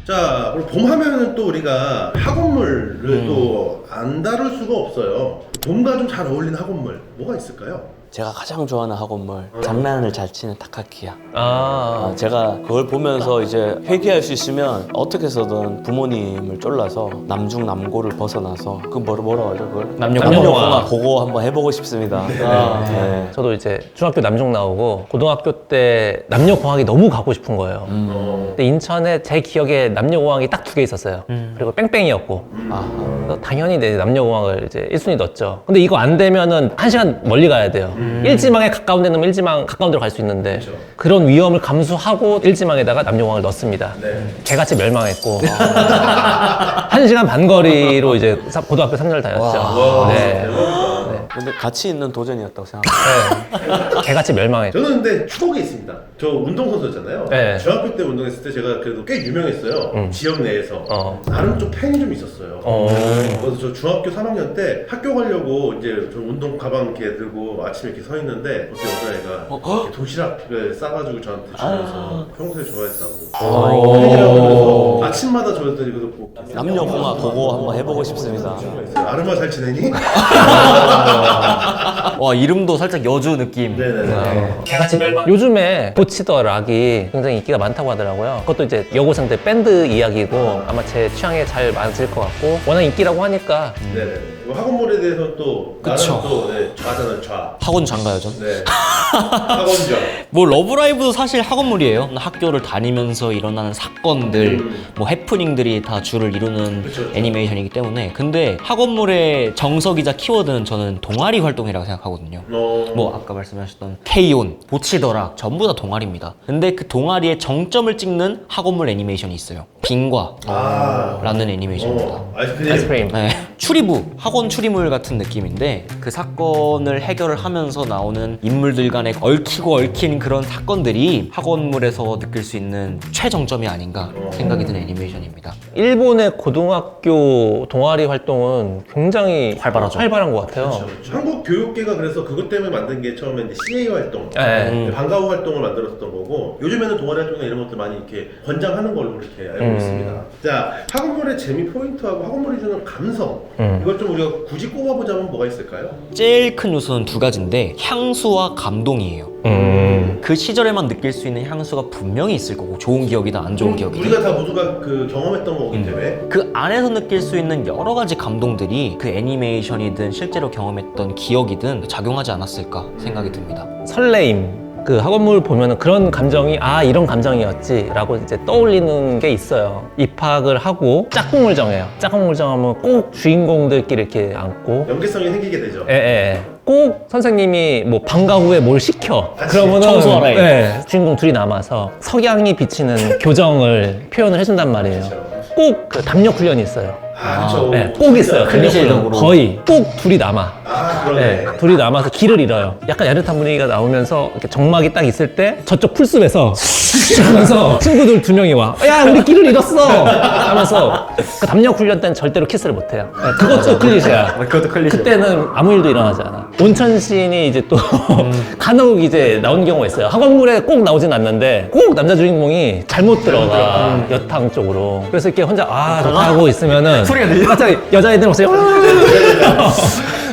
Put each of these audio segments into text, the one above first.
자, 오늘 봄 하면은 또 우리가 학원물을 또 안 다룰 수가 없어요. 봄과 좀 잘 어울리는 학원물 뭐가 있을까요? 제가 가장 좋아하는 학원물 장난을 잘 치는 타카키야. 아, 제가 그걸 보면서 이제 회귀할 수 있으면 어떻게 해서든 부모님을 쫄라서 남중남고를 벗어나서 그 뭐라고 하죠 그걸? 남녀공학. 그거 한번 해보고 싶습니다. 네. 저도 이제 중학교 남중 나오고 고등학교 때 남녀공학이 너무 가고 싶은 거예요. 근데 인천에 제 기억에 남녀공학이 딱 2개 있었어요. 그리고 뺑뺑이였고. 그래서 당연히 내 남녀공학을 이제 1순위 넣었죠. 근데 이거 안 되면은 1시간 멀리 가야 돼요. 일지망에 가까운 데 넣으면 일지망 가까운 데로 갈 수 있는데 그쵸. 그런 위험을 감수하고 일지망에다가 남녀공학을 넣었습니다. 네. 개같이 멸망했고 1시간 반 거리로 이제 고등학교 3년을 다녔죠. 와, 네. 대박이다. 근데 가치 있는 도전이었다고 생각합니다. 네. 개같이 멸망했죠. 저는 근데 추억이 있습니다. 저 운동선수였잖아요. 네. 중학교 때 운동했을 때 제가 그래도 꽤 유명했어요. 지역 내에서. 나름 좀 팬이 좀 있었어요. 그래서 저 중학교 3학년 때 학교 가려고 이제 저 운동 가방 이렇게 들고 아침에 이렇게 서 있는데 어떤 여자애가 이렇게 도시락을 싸가지고 저한테 주면서 평소에 좋아했다고. 팬이라고 그래서 아침마다 저한테 이거 꼭 남녀공학 그거 한번 해보고 싶습니다. 아르마 잘 지내니? 와, 이름도 살짝 여주 느낌. 네네네. 개같이 멸망. 요즘에 고치더 락이 굉장히 인기가 많다고 하더라고요. 그것도 이제 여고생들 밴드 이야기고 아마 제 취향에 잘 맞을 것 같고 워낙 인기라고 하니까 네네. 학원물에 대해서 또 나름 그쵸. 또 좌잖아요, 좌. 학원 장가요 전? 네. 학원좌. 뭐 러브라이브도 사실 학원물이에요. 학교를 다니면서 일어나는 사건들, 뭐 해프닝들이 다 주를 이루는 그쵸. 애니메이션이기 때문에. 근데 학원물의 정석이자 키워드는 저는 동아리 활동이라고 생각하거든요. 뭐 아까 말씀하셨던 케이온, 보치더락 전부 다 동아리입니다. 근데 그 동아리의 정점을 찍는 학원물 애니메이션이 있어요. 빙과라는 애니메이션입니다. 아이스크림. 아이스크림. 네, 추리부, 학원 추리물 같은 느낌인데 그 사건을 해결을 하면서 나오는 인물들 간에 얽히고 얽힌 그런 사건들이 학원물에서 느낄 수 있는 최정점이 아닌가 생각이 드는 애니메이션입니다. 일본의 고등학교 동아리 활동은 굉장히 활발한 것 같아요. 그렇죠. 한국 교육계가 그래서 그것 때문에 만든 게 처음에 이제 CA 활동, 네. 방과후 활동을 만들었던 거고 요즘에는 동아리 활동이나 이런 것들 많이 이렇게 권장하는 걸로 그렇게 알고 있습니다. 자, 학원물의 재미 포인트하고 학원물이 주는 감성 이걸 좀 우리가 굳이 꼽아보자면 뭐가 있을까요? 제일 큰 요소는 2가지인데 향수와 감동이에요. 그 시절에만 느낄 수 있는 향수가 분명히 있을 거고 좋은 기억이다 안 좋은 기억이다. 우리가 다 모두가 그 경험했던 거기 때문에 그 안에서 느낄 수 있는 여러 가지 감동들이 그 애니메이션이든 실제로 경험했던 기억이든 작용하지 않았을까 생각이 듭니다. 설레임. 그 학원물 보면은 그런 감정이 이런 감정이었지 라고 이제 떠올리는 게 있어요. 입학을 하고 짝꿍을 정해요. 짝꿍을 정하면 꼭 주인공들끼리 이렇게 앉고 연계성이 생기게 되죠. 꼭 선생님이 뭐 방과 후에 뭘 시켜. 같이 그러면은 청소하라 해. 주인공 둘이 남아서 석양이 비치는 교정을 표현을 해준단 말이에요. 꼭 그 담력 훈련이 있어요. 그렇죠. 꼭 있어요. 담력 훈련. 클리셰적으로. 거의 꼭 둘이 남아. 그러네. 둘이 남아서 길을 잃어요. 약간 야릇한 분위기가 나오면서 이렇게 정막이 딱 있을 때 저쪽 풀숲에서 하면서 친구들 2명이 와. 야, 우리 길을 잃었어! 하면서 그 담력 훈련 때는 절대로 키스를 못 해요. 그것도 클리셰야. 그것도 클리셰. 그때는 아무 일도 일어나지 않아. 온천씬이 이제 또 간혹 이제 나온 경우가 있어요. 학원물에 꼭 나오진 않는데 꼭 남자 주인공이 잘못 들어가. 여탕 쪽으로. 그래서 이렇게 혼자 좋다 하고 있으면은 소리가 들려? 갑자기 여자애들 오세요.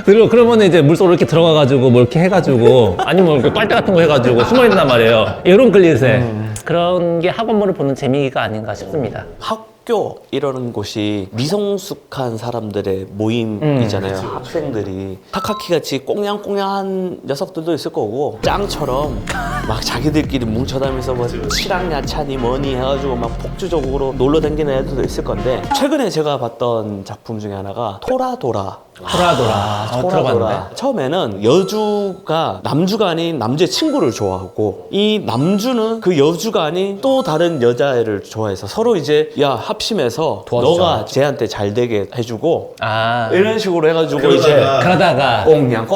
그리고 그러면 이제 물속으로 이렇게 들어가가지고 뭐 이렇게 해가지고 아니면 이렇게 빨대 같은 거 해가지고 숨어있단 말이에요. 이런 클리셰. 그런 게 학원물을 보는 재미가 아닌가 싶습니다. 학교 이러는 곳이 미성숙한 사람들의 모임이잖아요. 학생들이 타카키 같이 꽁냥꽁냥한 녀석들도 있을 거고 짱처럼 막 자기들끼리 뭉쳐다니면서 뭐 칠학야차니 뭐니 해가지고 막 폭주적으로 놀러 다니는 애들도 있을 건데 최근에 제가 봤던 작품 중에 하나가 토라도라. 들어봤는데. 처음에는 여주가 남주가 아닌 남주의 친구를 좋아하고 이 남주는 그 여주가 아닌 또 다른 여자애를 좋아해서 서로 이제 야 합심해서 도와주자. 너가 쟤한테 잘 되게 해주고 아, 이런 식으로 해가지고 그러다가 꽁냥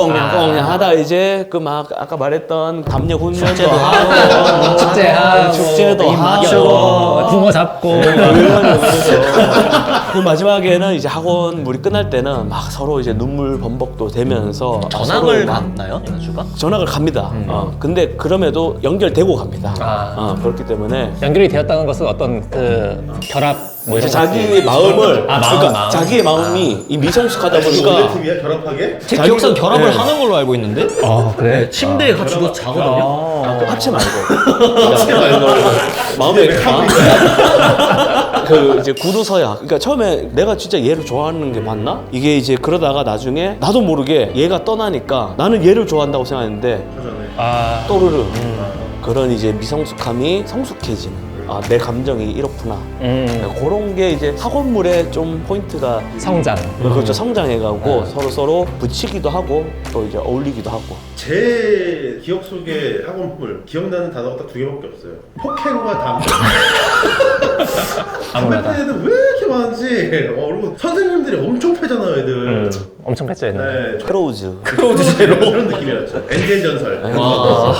하다 이제 그 막 아까 말했던 담력 훈련도 축제도 하고 축제하고 축제도 하고 붕어 잡고 그 마지막에는 이제 학원물이 끝날 때는 막 서로 이제 눈물 범벅도 되면서 전학을 서로 막 갔나요? 여주가? 전학을 갑니다. 근데 그럼에도 연결되고 갑니다. 아. 그렇기 때문에 연결이 되었다는 것은 어떤 그 결합 뭐 이런 자기의 마음을 그러니까 마음. 자기의 마음이 이 미성숙하다 우리 보니까 팀이야 결합하게? 제 기억상 결합을 네. 하는 걸로 알고 있는데 그래? 침대에 같이 누워 자거든요. 그 합체 말고 마음에 그 이제 구두서야. 그러니까 처음에 내가 진짜 얘를 좋아하는 게 맞나? 이게 이제 그러다가 나중에 나도 모르게 얘가 떠나니까 나는 얘를 좋아한다고 생각했는데 아, 또르르 그런 이제 미성숙함이 성숙해지는. 아, 내 감정이 이렇구나. 그런 게 이제 학원물에 좀 포인트가 성장. 그렇죠. 성장해가고 서로 붙이기도 하고 또 이제 어울리기도 하고. 제 기억 속에 학원물 기억나는 단어가 딱 2개밖에 없어요. 폭행과 담배. 아무나 다. 애들 왜 이렇게 많은지. 그리고 선생님들이 엄청 패잖아요, 애들. 엄청 뺐죠, 옛날에. 네, 크로우즈. 그런 느낌이었죠. 엔젠 전설. 와.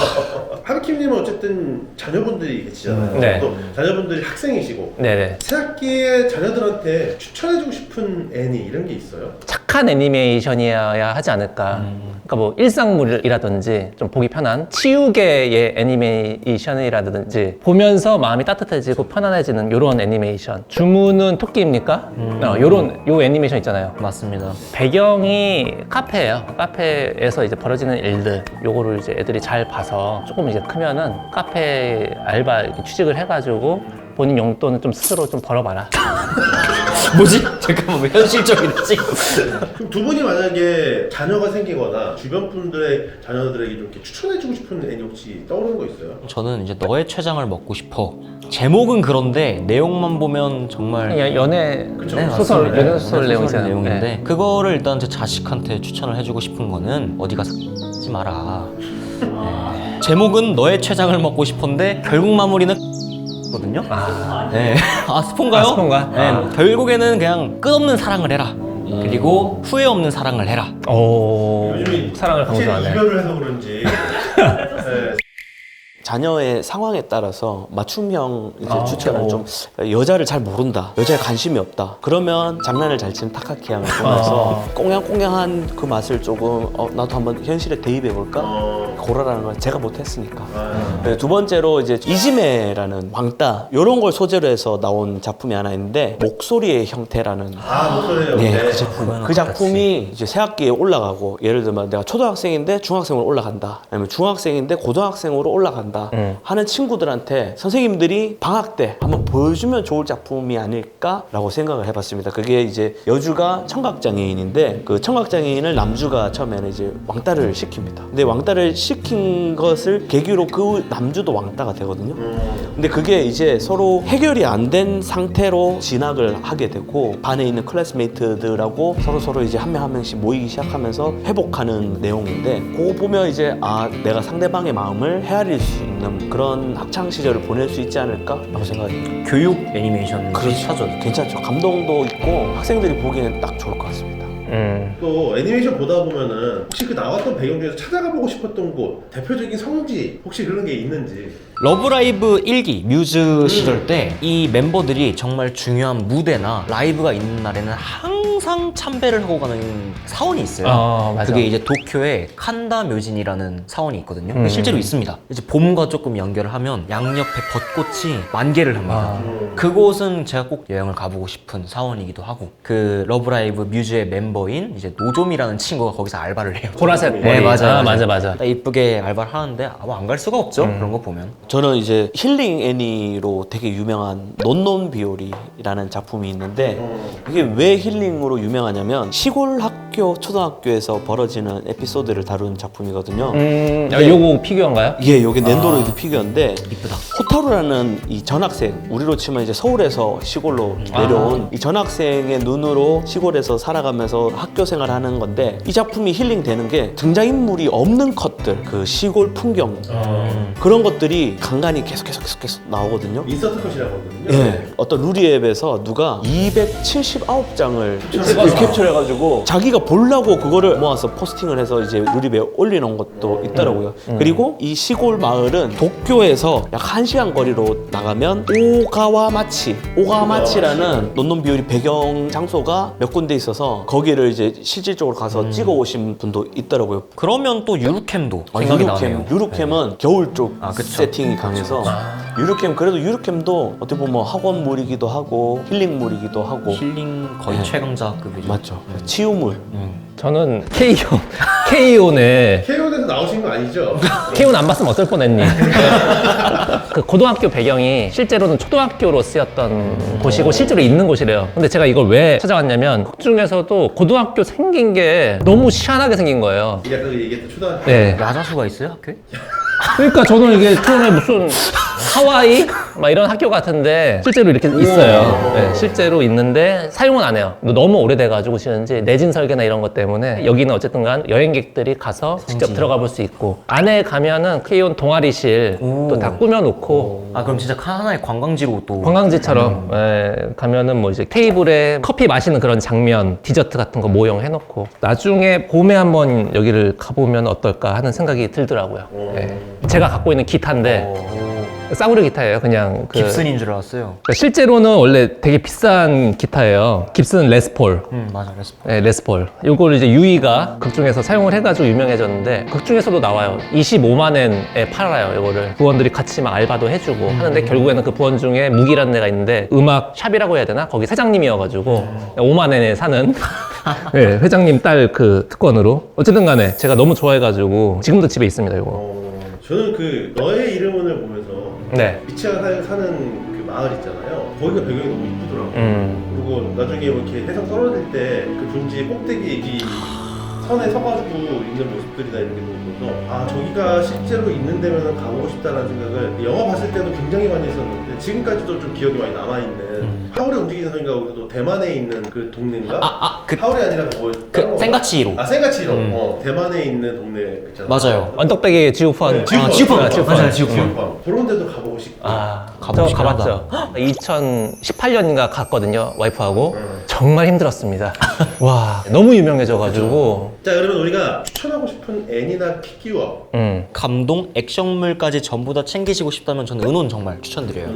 하비킴님은 어쨌든 자녀분들이 계시잖아요. 네. 또 자녀분들이 학생이시고 네네. 새학기에 자녀들한테 추천해주고 싶은 애니 이런 게 있어요? 착한 애니메이션이어야 하지 않을까. 그러니까 뭐 일상물이라든지 좀 보기 편한 치유계의 애니메이션이라든지 보면서 마음이 따뜻해지고 편안해지는 요런 애니메이션. 주문은 토끼입니까? 요 애니메이션 있잖아요. 맞습니다. 배경이 카페예요. 카페에서 이제 벌어지는 일들 요거를 이제 애들이 잘 봐서 조금 이제 크면은 카페 알바 이렇게 취직을 해가지고 본인 용돈을 좀 스스로 좀 벌어봐라. 뭐지? 잠깐만 왜 현실적이지? 그럼 두 분이 만약에 자녀가 생기거나 주변 분들의 자녀들에게 좀 이렇게 추천해주고 싶은 애니 혹시 떠오르는 거 있어요? 저는 이제 너의 췌장을 먹고 싶어. 제목은 그런데 내용만 보면 정말 그냥 연애 네, 소설, 맞습니다. 연애 소설 내용이잖아요. 내용인데 네. 그거를 일단 제 자식한테 추천을 해주고 싶은 거는 어디 가서 지 마라. 네. 제목은 너의 췌장을 먹고 싶은데 결국 마무리는 거든요. 네. 아 스폰가요? 아, 스폰가? 네. 결국에는 그냥 끝없는 사랑을 해라. 그리고 후회 없는 사랑을 해라. 오, 요즘에 사랑을 확실히 강조하네. 이별을 해서 그런지 네, 자녀의 상황에 따라서 맞춤형 이제 추천을 좀 여자를 잘 모른다, 여자에 관심이 없다. 그러면 장난을 잘 치는 타카키 양을 보면서 꽁냥꽁냥한 그 맛을 조금 나도 한번 현실에 대입해 볼까? 고라라는 걸 제가 못했으니까. 네, 두 번째로 이제 이지메라는 왕따 이런 걸 소재로 해서 나온 작품이 하나 있는데 목소리의 형태라는. 목소리예요. 네, 네. 그 작품이 이제 새학기에 올라가고 예를 들면 내가 초등학생인데 중학생으로 올라간다 아니면 중학생인데 고등학생으로 올라간다 하는 친구들한테 선생님들이 방학 때 한번 보여주면 좋을 작품이 아닐까라고 생각을 해봤습니다. 그게 이제 여주가 청각장애인인데 그 청각장애인을 남주가 처음에는 이제 왕따를 시킵니다. 근데 왕따를 시킨 것을 계기로 그 남주도 왕따가 되거든요. 근데 그게 이제 서로 해결이 안 된 상태로 진학을 하게 되고 반에 있는 클래스메이트들하고 서로 이제 한 명 한 명씩 모이기 시작하면서 회복하는 내용인데 그거 보면 이제 내가 상대방의 마음을 헤아릴 수 있는 그런 학창 시절을 보낼 수 있지 않을까라고 생각해요. 교육 애니메이션 그렇죠. 괜찮죠. 감동도 있고 학생들이 보기에는 딱 좋을 것 같습니다. 또 애니메이션 보다 보면은 혹시 그 나왔던 배경 중에서 찾아가 보고 싶었던 곳 대표적인 성지 혹시 그런 게 있는지. 러브라이브 1기 뮤즈 시절 때 이 멤버들이 정말 중요한 무대나 라이브가 있는 날에는 항상 참배를 하고 가는 사원이 있어요. 맞아. 그게 이제 도쿄에 칸다 묘진이라는 사원이 있거든요. 그게 실제로 있습니다. 이제 봄과 조금 연결을 하면 양옆에 벚꽃이 만개를 합니다. 그곳은 제가 꼭 여행을 가보고 싶은 사원이기도 하고 그 러브라이브 뮤즈의 멤버인 이제 노조미라는 친구가 거기서 알바를 해요. 보라색 머리. 네, 맞아요. 맞아. 딱 이쁘게 알바를 하는데 아마 안 갈 수가 없죠. 그런 거 보면. 저는 이제 힐링 애니로 되게 유명한 논논비오리라는 작품이 있는데 이게 왜 힐링으로 유명하냐면 시골 학교 초등학교에서 벌어지는 에피소드를 다루는 작품이거든요. 요거 피규어인가요? 예, 여기 낸도로이드 피규어인데 이쁘다. 호타루라는 이 전학생, 우리로 치면 이제 서울에서 시골로 내려온 이 전학생의 눈으로 시골에서 살아가면서 학교 생활하는 건데 이 작품이 힐링되는 게 등장인물이 없는 컷들, 그 시골 풍경 그런 것들이 간간히 계속 나오거든요. 인서트 컷이라고 하거든요. 예, 어떤 루리앱에서 누가 279장을 캡처해가지고 자기가 보려고 그거를 모아서 포스팅을 해서 이제 루리앱에 올려놓은 것도 있더라고요. 그리고 이 시골 마을은 도쿄에서 약 1시간 거리로 나가면 오가와마치라는 논논비오리 배경 장소가 몇 군데 있어서 거기를 거기를 이제 실질적으로 가서 찍어 오신 분도 있더라고요. 그러면 또 유루캠도 생각이 나네요. 유루캠은 겨울 쪽 그쵸. 세팅이 강해서 유루캠 그래도 유루캠도 어떻게 보면 학원물이기도 하고 힐링물이기도 하고 힐링 거의 최강자급이죠. 맞죠. 치유물. 저는 K온에 K온에서 나오신 거 아니죠? K온 안 봤으면 어쩔 뻔했니? 그 고등학교 배경이 실제로는 초등학교로 쓰였던 곳이고 실제로 있는 곳이래요. 근데 제가 이걸 왜 찾아왔냐면 극 중에서도 고등학교 생긴 게 너무 희한하게 생긴 거예요. 이게 그 얘기했던 초등학교 네. 야자수가 있어요 학교에? 그러니까 저는 이게 처음에 무슨 하와이? 막 이런 학교 같은데 실제로 이렇게 있어요. 네, 실제로 있는데 사용은 안 해요. 너무 오래돼가지고 지는지 내진 설계나 이런 것 때문에 여기는 어쨌든 간 여행객들이 가서 직접 들어가 볼 수 있고 안에 가면은 K온 동아리실 또 다 꾸며놓고 아 그럼 진짜 하나의 관광지로 또 관광지처럼 가면은 뭐 이제 테이블에 커피 마시는 그런 장면, 디저트 같은 거 모형해놓고 나중에 봄에 한번 여기를 가보면 어떨까 하는 생각이 들더라고요. 네. 제가 갖고 있는 기타인데 싸구려 기타예요. 그냥 그 깁슨인 줄 알았어요. 그러니까 실제로는 원래 되게 비싼 기타예요. 깁슨 레스폴. 맞아 레스포. 네, 레스폴. 이걸 이제 유이가 극 중에서 사용을 해가지고 유명해졌는데 극 중에서도 나와요. 25만 엔에 팔아요. 이거를 부원들이 같이 막 알바도 해주고 하는데 결국에는 그 부원 중에 무기라는 데가 있는데 음악 샵이라고 해야 되나? 거기 사장님이어가지고 5만 엔에 사는 네, 회장님 딸 그 특권으로 어쨌든 간에 제가 너무 좋아해가지고 지금도 집에 있습니다. 이거. 저는 그 너의 이름을 보면서 네. 미치가 사는 그 마을 있잖아요. 거기가 배경이 너무 이쁘더라고요. 그리고 나중에 뭐 이렇게 해성 떨어질 때 그 분지 꼭대기 이 선에 서가지고 있는 모습들이나 이런 게 너무 있어서 아 저기가 실제로 있는 데면 가보고 싶다라는 생각을 영화 봤을 때도 굉장히 많이 했었는데 지금까지도 좀 기억이 많이 남아있는 하울의 움직이는 성인가 거기도 대만에 있는 그 동네인가? 하울이 아니라 그 생가치로. 생가치로 대만에 있는 동네 있잖아요. 맞아요. 언덕배기 지우펀. 지우펀. 맞아요, 지우펀. 그런 데도 가보고 싶고 가보고 싶다. 가봤죠. 2018년인가 갔거든요, 와이프하고. 정말 힘들었습니다. 와, 너무 유명해져가지고. 자 그러면 우리가 추천하고 싶은 애니나 피규어 감동, 액션물까지 전부 다 챙기시고 싶다면 저는 은혼 정말 추천드려요.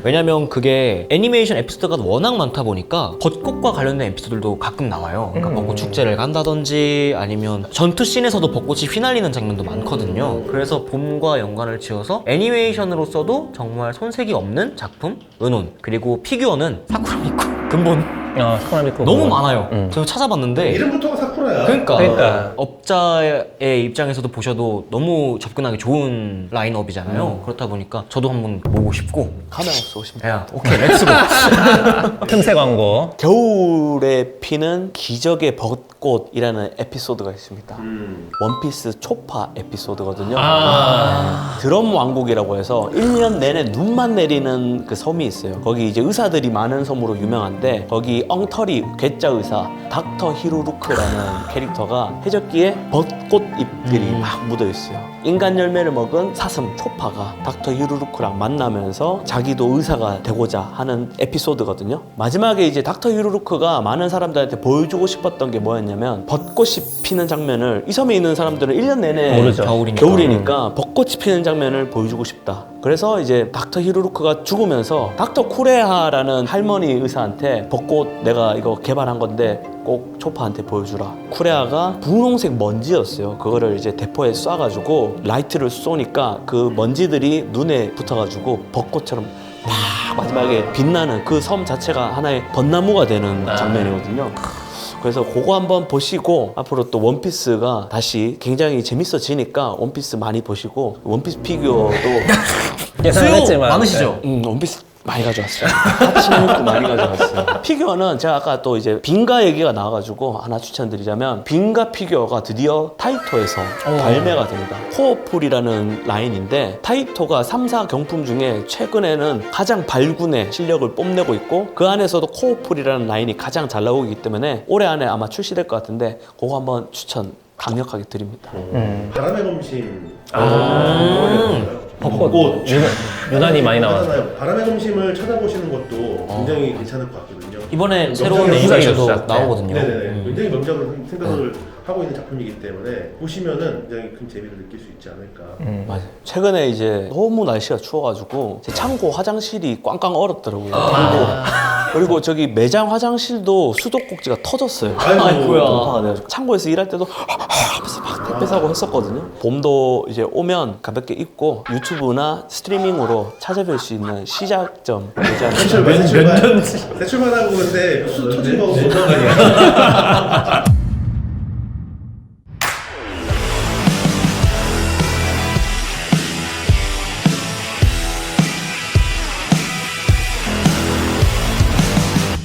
왜냐면 그게 애니메이션 에피소드가 워낙 많다 보니까 벚꽃과 관련된 에피소드들도 가끔 나와요. 그러니까 벚꽃 축제를 간다든지 아니면 전투 씬에서도 벚꽃이 휘날리는 장면도 많거든요. 그래서 봄과 연관을 지어서 애니메이션으로서도 정말 손색이 없는 작품 은혼. 그리고 피규어는 사쿠라미쿠 근본 사쿠라미쿠 너무 많아요. 제가 찾아봤는데 이름부터가 사쿠라야. 그러니까 업자의 입장에서도 보셔도 너무 접근하기 좋은 라인업이잖아요. 그렇다 보니까 저도 한번 보고 싶고 카메라 쓰고 싶다. 야 오케이 렛츠고. 틈새 광고. 겨울에 피는 기적의 벚꽃이라는 에피소드가 있습니다. 원피스 초파 에피소드거든요. 드럼 왕국이라고 해서 1년 내내 눈만 내리는 그 섬이 있어요. 거기 이제 의사들이 많은 섬으로 유명한데 거기 엉터리 괴짜 의사 닥터 히루루크라는 캐릭터가 해적기에 벚꽃 잎들이 막 묻어 있어요. 인간 열매를 먹은 사슴 초파가 닥터 히루루크랑 만나면서 자기도 의사가 되고자 하는 에피소드거든요. 마지막에 이제 닥터 히루루크가 많은 사람들한테 보여주고 싶었던 게 뭐였냐면 벚꽃이 피는 장면을 이 섬에 있는 사람들은 1년 내내 모르죠. 겨울이니까 벚꽃이 피는 장면을 보여주고 싶다. 그래서 이제 닥터 히루루크가 죽으면서 닥터 쿠레하라는 할머니 의사한테 벚꽃 내가 이거 개발한 건데 꼭 초파한테 보여주라. 쿠레아가 분홍색 먼지였어요. 그거를 이제 대포에 쏴가지고 라이트를 쏘니까 그 먼지들이 눈에 붙어가지고 벚꽃처럼 막 마지막에 빛나는 그 섬 자체가 하나의 벚나무가 되는 장면이거든요. 그래서 그거 한번 보시고 앞으로 또 원피스가 다시 굉장히 재밌어지니까 원피스 많이 보시고 원피스 피규어도 예상했지만 많으시죠? 원피스 많이 가져왔어요. 하치노미쿠 많이 가져왔어요. 피규어는 제가 아까 또 이제 빙가 얘기가 나와가지고 하나 추천드리자면 빙가 피규어가 드디어 타이토에서 발매가 됩니다. 코어풀이라는 라인인데 타이토가 3사 경품 중에 최근에는 가장 발군의 실력을 뽐내고 있고 그 안에서도 코어풀이라는 라인이 가장 잘 나오기 때문에 올해 안에 아마 출시될 것 같은데 그거 한번 추천 강력하게 드립니다. 바람의 검심. 벚꽃 유난히 많이 나와서. 바람의 검심을 찾아보시는 것도 굉장히 괜찮을 것 같거든요. 이번에 새로운 명작이 애니메이션도 시작. 나오거든요. 네네네. 굉장히 명작으로 생각을 하고 있는 작품이기 때문에 보시면은 굉장히 큰 재미를 느낄 수 있지 않을까. 맞아요. 최근에 이제 너무 날씨가 추워가지고 제 창고 화장실이 꽝꽝 얼었더라고요. 그리고 저기 매장 화장실도 수도꼭지가 터졌어요. 아이고야. 동파가 돼가지고 창고에서 일할 때도 하면서 막 택배 사고 했었거든요. 봄도 이제 오면 가볍게 입고 유튜브나 스트리밍으로 찾아뵐 수 있는 시작점 되지 않을까. 새 출발하고 근데 수 터진 거 못 나가냐.